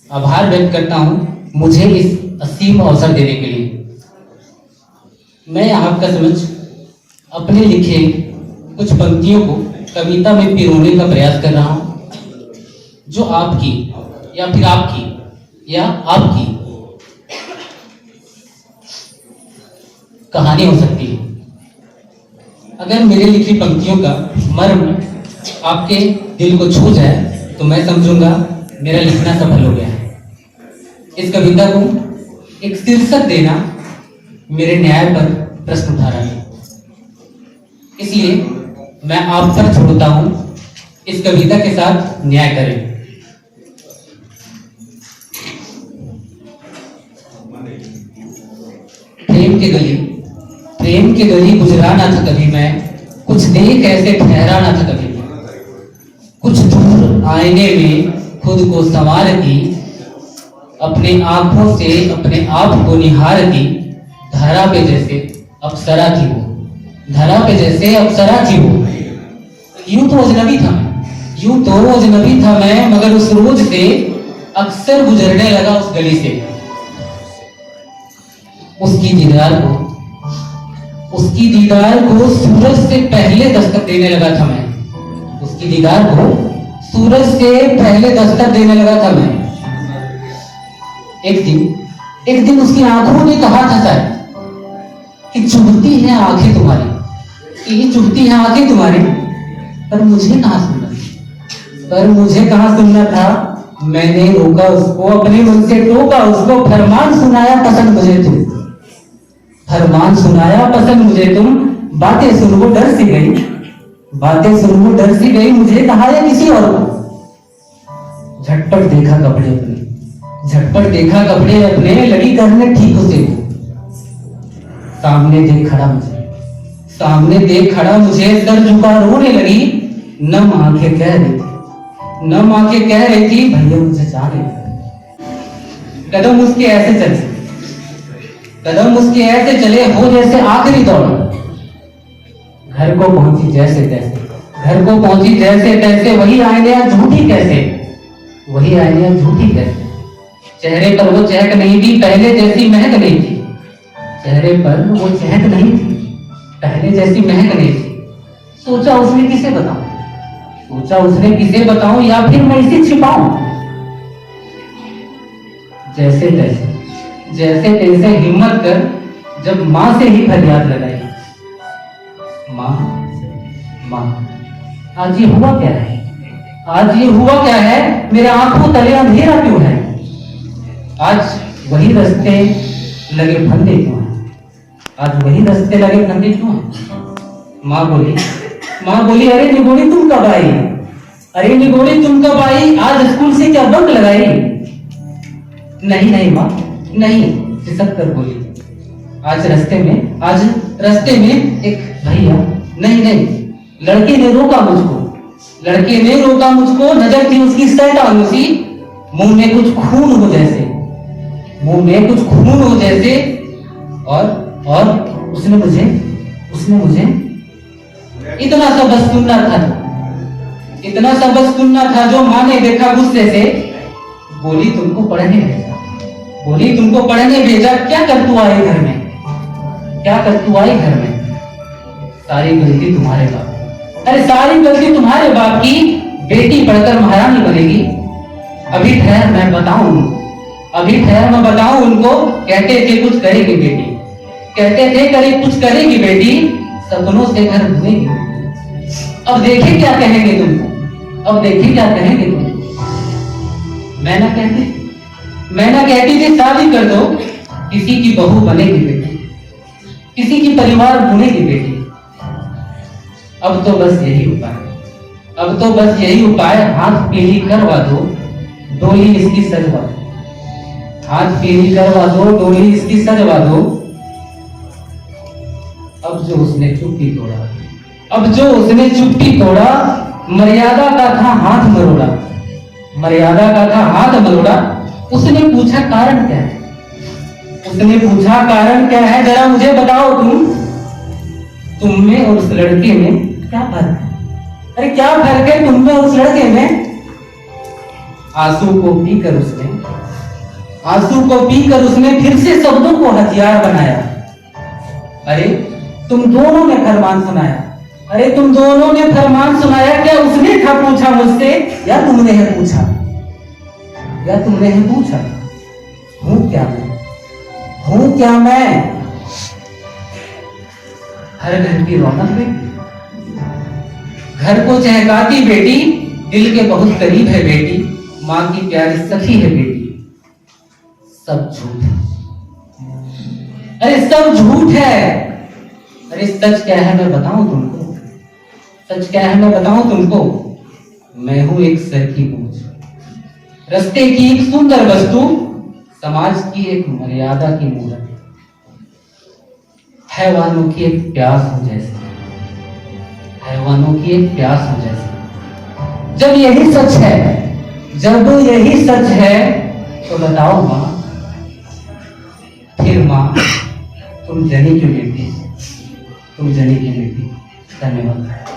आभार व्यक्त करता हूँ मुझे इस असीम अवसर देने के लिए। मैं आपका समझ अपने लिखे कुछ पंक्तियों को कविता में पिरोने का प्रयास कर रहा हूँ, जो आपकी या फिर आपकी या आपकी कहानी हो सकती है। अगर मेरी लिखी पंक्तियों का मर्म आपके दिल को छू जाए तो मैं समझूंगा मेरा लिखना सफल हो गया है। इस कविता को एक शीर्षक देना मेरे न्याय पर प्रश्न उठा रहा है, इसलिए मैं आप पर छोड़ता हूं इस कविता के साथ न्याय करें। प्रेम के गली गुजरा ना था कभी मैं, कुछ देख ऐसे ठहरा ना था कभी मैं, कुछ दूर आईने में खुद को संवारती, अपने आंखों से अपने आप को निहारती, धरा पे जैसे अप्सरा थी वो, धरा पे जैसे अप्सरा थी वो। यूं तो अजनबी था मैं, यूं तो अजनबी था मैं, मगर उस रोज से अक्सर गुजरने लगा उस गली से। उसकी दीदार को सूरज से पहले दस्तक देने लगा था मैं, उसकी दीदार को सूरज से पहले दस्तक देने लगा था मैं। एक दिन उसकी आंखों ने कहा था शायद कि चुभती है आंखें तुम्हारी, कि चुभती है आंखें तुम्हारी, पर मुझे कहाँ सुनना था। मैंने रोका उसको, अपने मन से टोका उसको, फरमान सुनाया पसंद मुझे तुम, फरमान सुनाया पसंद मुझे तुम। बातें सुन वो डर सी गई, बातें सुन वो डर सी गई, मुझे कहा या किसी और को। झटपट देखा कपड़े अपने, झटपट देखा कपड़े अपने, लगी करने ठीक उसे। सामने देख खड़ा मुझे, सर झुका रोने लगी। नम आंखें कह रही थी भैया मुझे जाने दो। कदम उसके ऐसे चले हो जैसे आखिरी दौड़। घर को पहुंची जैसे तैसे, वही आईने झूठी कैसे। चेहरे पर वो चहक नहीं थी, पहले जैसी महक नहीं थी। चेहरे पर वो चहक नहीं थी, पहले जैसी महक नहीं थी। सोचा उसने किसे बताऊं या फिर मैं इसे छिपाऊं। जैसे तैसे हिम्मत कर जब माँ से ही फरियाद लगाई। माँ आज ये हुआ क्या है, मेरे आंखों तले अंधेरा क्यों है। आज वही रास्ते लगे फंदे क्यों हैं। माँ बोली अरे निगोड़ी तुम कब आई, आज स्कूल से क्या बंक लगाई। नहीं माँ नहीं, सिसक कर बोली। आज रास्ते में एक भैया, नहीं लड़के ने रोका मुझको, नजर थी उसकी शैतानों सी। मुंह में कुछ खून हो जैसे, और उसने मुझे इतना सा बस सुनना था जो माँ ने देखा गुस्से से। बोली तुमको पढ़ने भेजा, क्या कर तू आए घर में। सारी गलती तुम्हारे बाप की, बेटी पढ़कर महारानी बनेगी। अभी ठहर मैं बताऊं उनको, कहते थे कुछ करेगी बेटी, सपनों से घर घूमेगी। अब देखे क्या कहेंगे तुमको। मैं ना कहती थी शादी कर दो, किसी की बहू बनेगी बेटी, किसी की परिवार बुनेगी बेटी। अब तो बस यही उपाय, हाथ पीली करवा दो, डोली इसकी सजवा दो। अब जो उसने चुप्पी तोड़ा, मर्यादा का था हाथ मरोड़ा। उसने पूछा कारण क्या है, जरा मुझे बताओ तुम में और उस लड़के में क्या फर्क है। अरे क्या फर्क है तुम में उस लड़के में। आंसू को पीकर उसने आंसू को पीकर उसने फिर से शब्दों को हथियार बनाया। अरे तुम दोनों ने फरमान सुनाया, अरे तुम दोनों ने फरमान सुनाया। क्या उसने था पूछा मुझसे या तुमने है पूछा, या तुमने है पूछा? हूं क्या मैं, हूं क्या मैं? हर घर की रौनक बेटी, घर को चहकाती बेटी, दिल के बहुत करीब है बेटी, माँ की प्यारी सखी है बेटी। सब झूठ है, अरे सब झूठ है। अरे सच क्या है मैं बताऊं तुमको, सच क्या है मैं बताऊं तुमको। मैं हूं एक सर की बोझ, रस्ते की एक सुंदर वस्तु, समाज की एक मर्यादा की मूर्त, हैवानों की एक प्यास हो जैसे, हैवानों की एक प्यास हो जैसे। जब यही सच है, जब यही सच है, तो बताओ मां, फिर मां तुम जनी क्यों बेटी, तुम जनी क्यों बेटी? धन्यवाद।